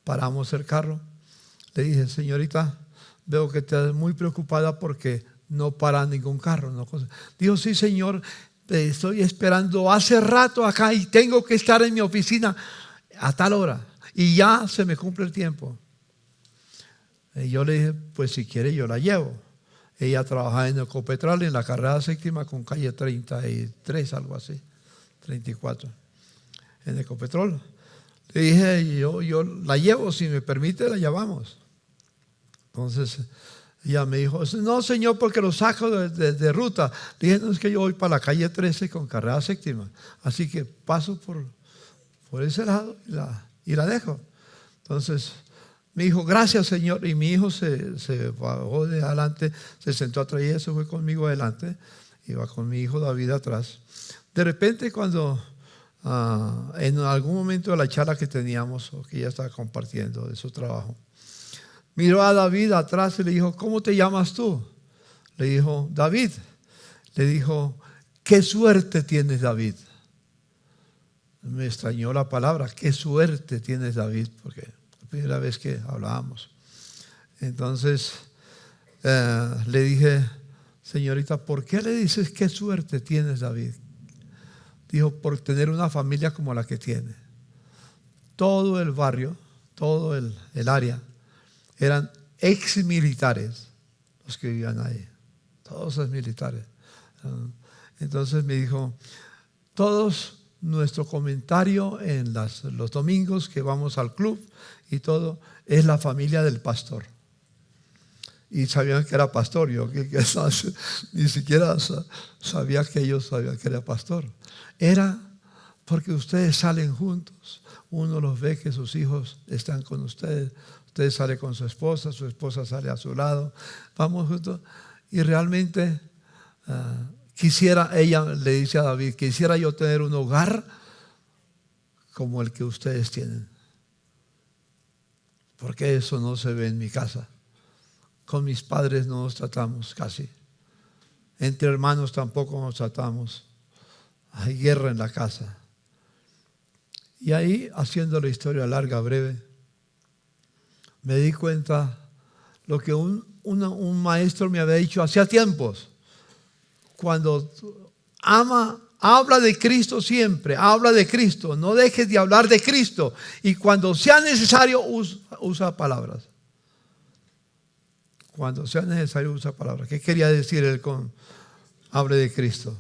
Paramos el carro. Le dije, señorita, veo que estás muy preocupada porque no para ningún carro. No. Dijo, sí, señor, estoy esperando hace rato acá y tengo que estar en mi oficina a tal hora. Y ya se me cumple el tiempo. Y yo le dije, pues si quiere yo la llevo. Ella trabajaba en Ecopetrol, en la carrera séptima con calle 33, algo así, 34, en Ecopetrol. Le dije, yo la llevo, si me permite la llevamos. Entonces ella me dijo, no señor, porque lo saco de ruta. Le dije, no, es que yo voy para la calle 13 con carrera séptima, así que paso por ese lado y la dejo. Entonces me dijo, gracias señor. Y mi hijo se bajó de adelante, se sentó atrás y se fue conmigo adelante. Iba con mi hijo David atrás. De repente cuando en algún momento de la charla que teníamos, o que ella estaba compartiendo de su trabajo, miró a David atrás y le dijo, ¿cómo te llamas tú? Le dijo, David. Le dijo, ¿qué suerte tienes, David? Me extrañó la palabra, ¿qué suerte tienes, David? Porque es la primera vez que hablábamos. Entonces le dije, señorita, ¿por qué le dices qué suerte tienes, David? Dijo, por tener una familia como la que tiene. Todo el barrio, todo el área eran ex militares los que vivían ahí, todos los militares. Entonces me dijo, todos nuestro comentario en los domingos que vamos al club y todo, es la familia del pastor. Y sabían que era pastor, yo ni siquiera sabía que ellos sabían que era pastor. Era porque ustedes salen juntos, uno los ve que sus hijos están con ustedes, usted sale con su esposa sale a su lado, vamos juntos. Y realmente ella le dice a David, quisiera yo tener un hogar como el que ustedes tienen, porque eso no se ve en mi casa. Con mis padres no nos tratamos casi, entre hermanos tampoco nos tratamos, hay guerra en la casa. Y ahí, haciendo la historia larga, breve, me di cuenta lo que un maestro me había dicho hacía tiempos. Cuando habla de Cristo siempre, habla de Cristo, no dejes de hablar de Cristo. Y cuando sea necesario, usa palabras. Cuando sea necesario, usa palabras. ¿Qué quería decir él con hable de Cristo?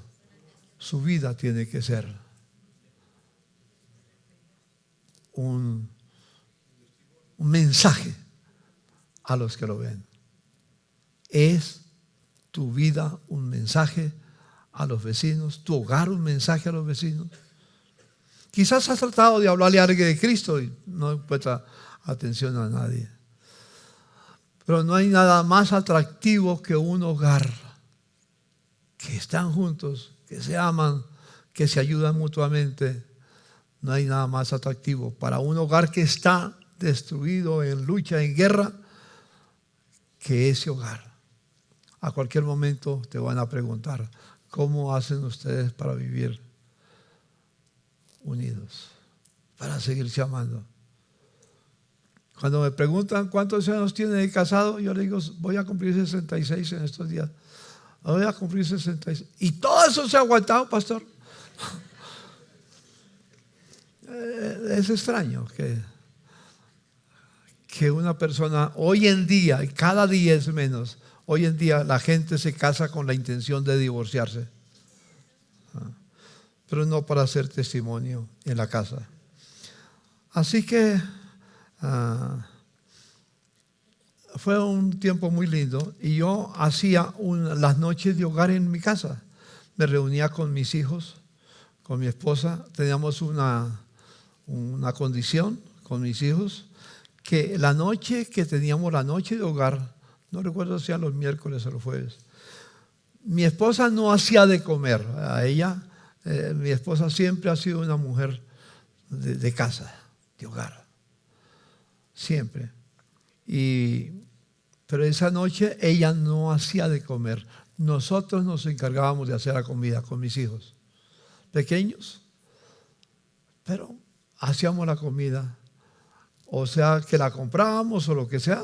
Su vida tiene que ser un mensaje a los que lo ven. Es tu vida un mensaje a los vecinos, tu hogar un mensaje a los vecinos. Quizás has tratado de hablarle a alguien de Cristo y no presta atención a nadie. Pero no hay nada más atractivo que un hogar que están juntos, que se aman, que se ayudan mutuamente. No hay nada más atractivo para un hogar que está destruido, en lucha, en guerra, que ese hogar. A cualquier momento te van a preguntar, ¿cómo hacen ustedes para vivir unidos? Para seguirse amando. Cuando me preguntan cuántos años tiene de casado, yo le digo, voy a cumplir 66 en estos días. Voy a cumplir 66. ¿Y todo eso se ha aguantado, pastor? Es extraño que una persona hoy en día, y cada día es menos, hoy en día la gente se casa con la intención de divorciarse, pero no para hacer testimonio en la casa. Así que fue un tiempo muy lindo y yo hacía las noches de hogar en mi casa. Me reunía con mis hijos, con mi esposa. Teníamos una condición con mis hijos, que la noche que teníamos la noche de hogar, no recuerdo si eran los miércoles o los jueves, mi esposa no hacía de comer. A ella, mi esposa siempre ha sido una mujer de casa, de hogar, siempre. Pero esa noche ella no hacía de comer. Nosotros nos encargábamos de hacer la comida con mis hijos, pequeños, pero hacíamos la comida. O sea, que la comprábamos o lo que sea,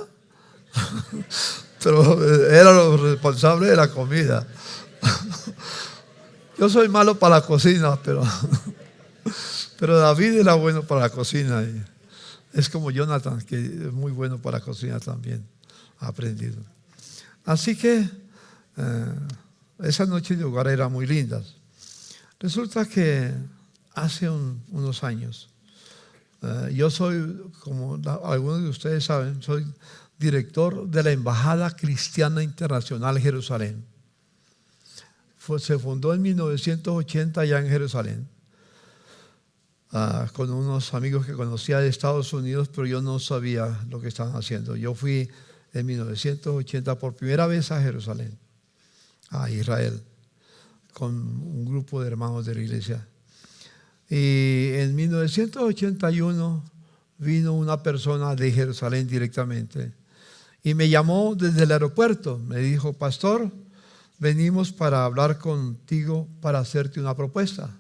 pero era lo responsable de la comida. Yo soy malo para la cocina, pero David era bueno para la cocina. Y es como Jonathan, que es muy bueno para la cocina también, ha aprendido. Así que esa noche de hogar era muy linda. Resulta que hace unos años, yo soy, como algunos de ustedes saben, soy director de la Embajada Cristiana Internacional Jerusalén. Se fundó en 1980 allá en Jerusalén, con unos amigos que conocía de Estados Unidos, pero yo no sabía lo que estaban haciendo. Yo fui en 1980 por primera vez a Jerusalén, a Israel, con un grupo de hermanos de la iglesia. Y en 1981 vino una persona de Jerusalén directamente y me llamó desde el aeropuerto. Me dijo, pastor, venimos para hablar contigo, para hacerte una propuesta.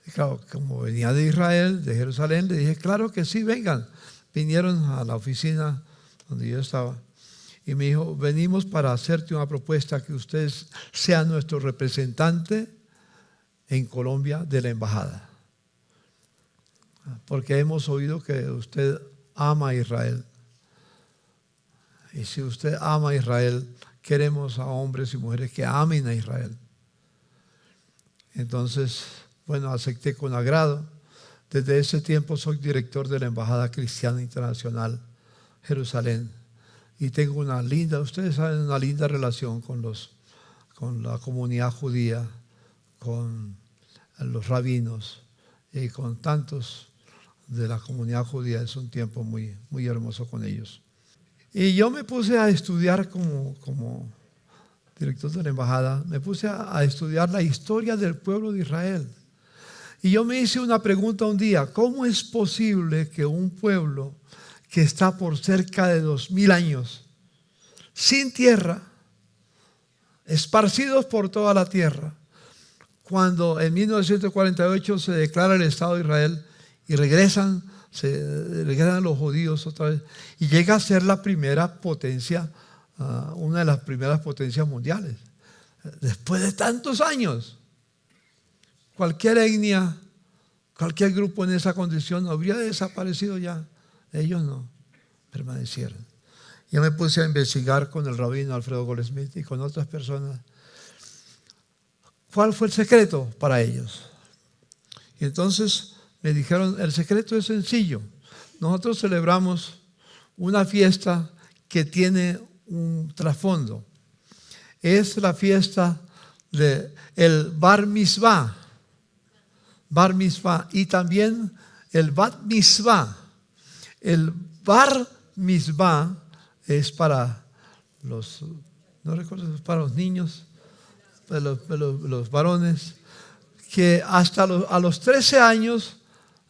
Y claro, como venía de Israel, de Jerusalén, le dije, claro que sí, vengan. Vinieron a la oficina donde yo estaba y me dijo, venimos para hacerte una propuesta, que usted sea nuestro representante en Colombia de la embajada, porque hemos oído que usted ama a Israel Y si usted ama a Israel, queremos a hombres y mujeres que amen a Israel. Entonces, bueno, acepté con agrado. Desde ese tiempo soy director de la Embajada Cristiana Internacional Jerusalén. Y tengo una linda, ustedes saben, una linda relación con la comunidad judía, con los rabinos y con tantos de la comunidad judía. Es un tiempo muy, muy hermoso con ellos. Y yo me puse a estudiar como director de la embajada, me puse a estudiar la historia del pueblo de Israel. Y yo me hice una pregunta un día: ¿cómo es posible que un pueblo que está por cerca de 2000 años, sin tierra, esparcidos por toda la tierra, cuando en 1948 se declara el Estado de Israel y regresan los judíos otra vez, y llega a ser la primera potencia, una de las primeras potencias mundiales, después de tantos años? Cualquier etnia, cualquier grupo en esa condición habría desaparecido ya. Ellos no, permanecieron. Yo me puse a investigar con el rabino Alfredo Goldsmith y con otras personas cuál fue el secreto para ellos. Y entonces me dijeron: el secreto es sencillo. Nosotros celebramos una fiesta que tiene un trasfondo. Es la fiesta del Bar Mitzvah. Bar Mitzvah y también el Bat Mitzvah. El Bar Mitzvah es para los, no recuerdo, para los niños, para los varones, que hasta a los 13 años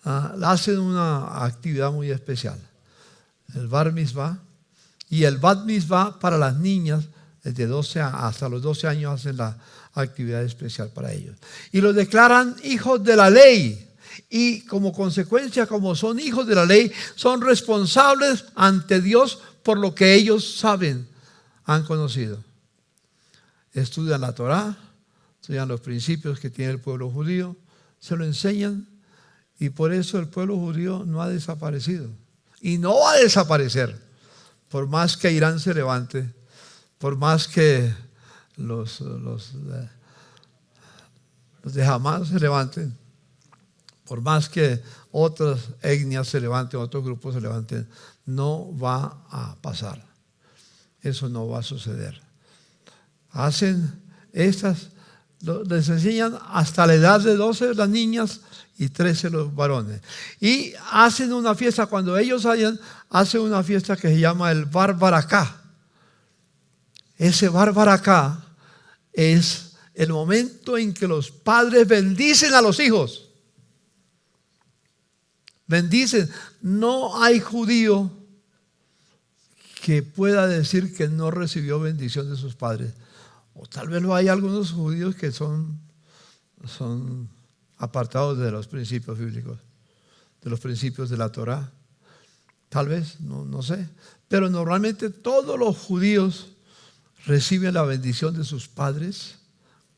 hacen una actividad muy especial. El Bar Mitzvah y el Bat Mitzvah para las niñas, desde 12 hasta los 12 años hacen la actividad especial para ellos. Y los declaran hijos de la ley. Y como consecuencia, como son hijos de la ley, son responsables ante Dios por lo que ellos saben, han conocido. Estudian la Torá, estudian los principios que tiene el pueblo judío, se lo enseñan, y por eso el pueblo judío no ha desaparecido. Y no va a desaparecer, por más que Irán se levante, por más que los de Hamas se levanten, por más que otras etnias se levanten, otros grupos se levanten, no va a pasar. Eso no va a suceder. Hacen estas, les enseñan hasta la edad de 12 las niñas y 13 los varones. Y hacen una fiesta, cuando ellos hacen una fiesta que se llama el Bar Baraká. Ese Bar Baraká es el momento en que los padres bendicen a los hijos. Bendicen. No hay judío que pueda decir que no recibió bendición de sus padres. O tal vez hay algunos judíos que son apartados de los principios bíblicos, de los principios de la Torá. Tal vez, no sé. Pero normalmente todos los judíos reciben la bendición de sus padres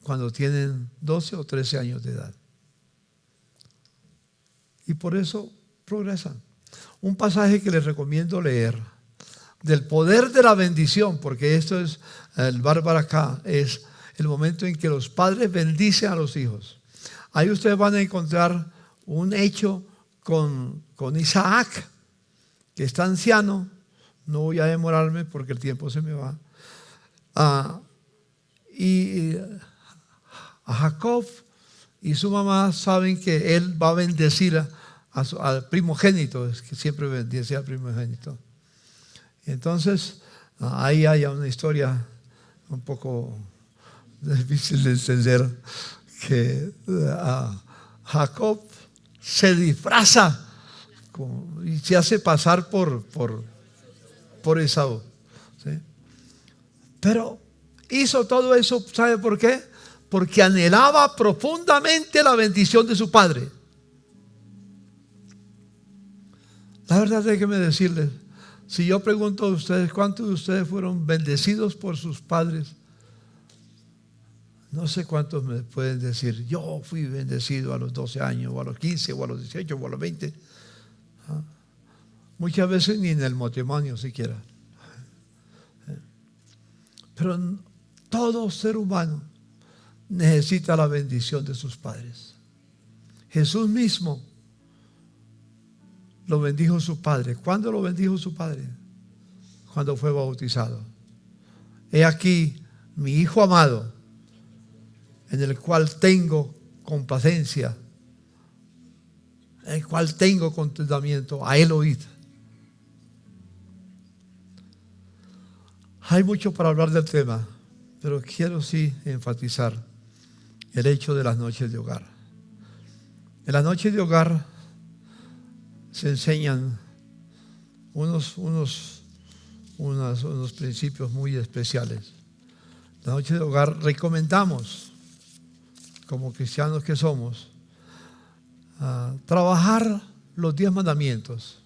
cuando tienen 12 o 13 años de edad. Y por eso progresan. Un pasaje que les recomiendo leer, del poder de la bendición, porque esto es el Bar Baraká, es el momento en que los padres bendicen a los hijos. Ahí ustedes van a encontrar un hecho con Isaac, que está anciano. No voy a demorarme porque el tiempo se me va. Y a Jacob y su mamá saben que él va a bendecir al primogénito, es que siempre bendice al primogénito. Entonces, ahí hay una historia un poco difícil de entender, que Jacob se disfraza y se hace pasar por Esaú, ¿sí? Pero hizo todo eso, ¿sabe por qué? Porque anhelaba profundamente la bendición de su padre. La verdad, déjenme decirles, si yo pregunto a ustedes, ¿cuántos de ustedes fueron bendecidos por sus padres? No sé cuántos me pueden decir: yo fui bendecido a los 12 años, o a los 15, o a los 18, o a los 20. Muchas veces ni en el matrimonio siquiera. Pero todo ser humano necesita la bendición de sus padres. Jesús mismo lo bendijo su padre. ¿Cuándo lo bendijo su padre? Cuando fue bautizado. He aquí mi Hijo amado, en el cual tengo complacencia, en el cual tengo contentamiento. A Él oíd. Hay mucho para hablar del tema, pero quiero sí enfatizar el hecho de las noches de hogar. En las noches de hogar se enseñan unos principios muy especiales. La noche de hogar recomendamos, como cristianos que somos, trabajar los 10 mandamientos.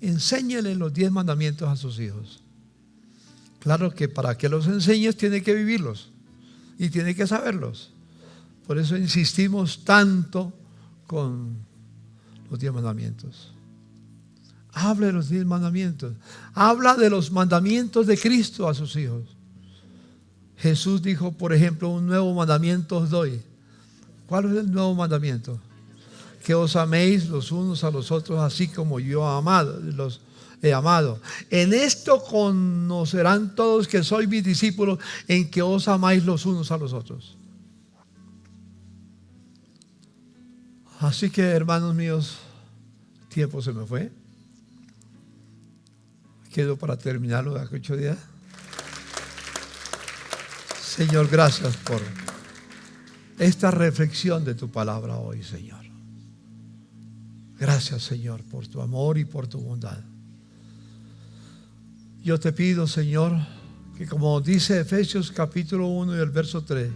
Enséñele los 10 mandamientos a sus hijos. Claro que para que los enseñes tiene que vivirlos y tiene que saberlos. Por eso insistimos tanto con los 10 mandamientos. Habla de los 10 mandamientos. Habla de los mandamientos de Cristo a sus hijos. Jesús dijo, por ejemplo, un nuevo mandamiento os doy. ¿Cuál es el nuevo mandamiento? Que os améis los unos a los otros, así como yo los he amado. En esto conocerán todos que sois mis discípulos, en que os amáis los unos a los otros. Así que, hermanos míos, tiempo se me fue. Quedo para terminarlo de aquí 8 días. Señor, gracias por esta reflexión de tu palabra hoy, Señor. Gracias, Señor, por tu amor y por tu bondad. Yo te pido, Señor, que como dice Efesios capítulo 1 y el verso 3,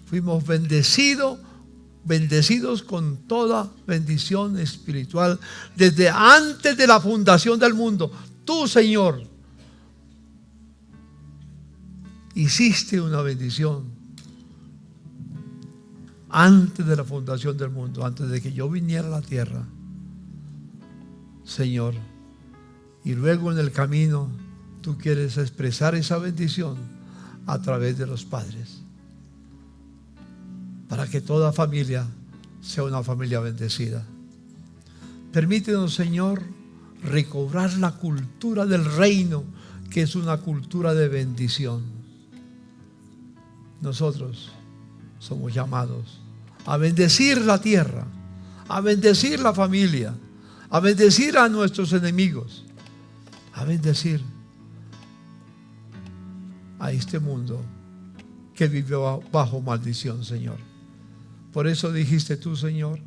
fuimos bendecidos con toda bendición espiritual desde antes de la fundación del mundo. Tú, Señor, hiciste una bendición antes de la fundación del mundo, antes de que yo viniera a la tierra, Señor. Y luego en el camino tú quieres expresar esa bendición a través de los padres, para que toda familia sea una familia bendecida. Permítenos, Señor, recobrar la cultura del reino, que es una cultura de bendición. Nosotros somos llamados a bendecir la tierra, a bendecir la familia, a bendecir a nuestros enemigos, a bendecir a este mundo que vive bajo maldición, Señor. Por eso dijiste tú, Señor,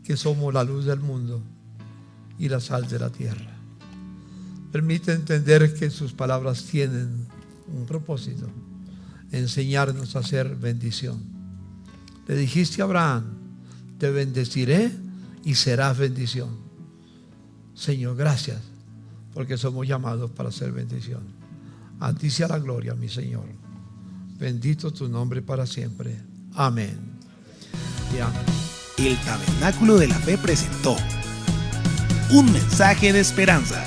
que somos la luz del mundo y la sal de la tierra. Permite entender que sus palabras tienen un propósito: enseñarnos a ser bendición. Le dijiste a Abraham: te bendeciré y serás bendición. Señor, gracias, porque somos llamados para ser bendición. A ti sea la gloria, mi Señor. Bendito tu nombre para siempre. Amén. Y amén. El Tabernáculo de la Fe presentó un mensaje de esperanza.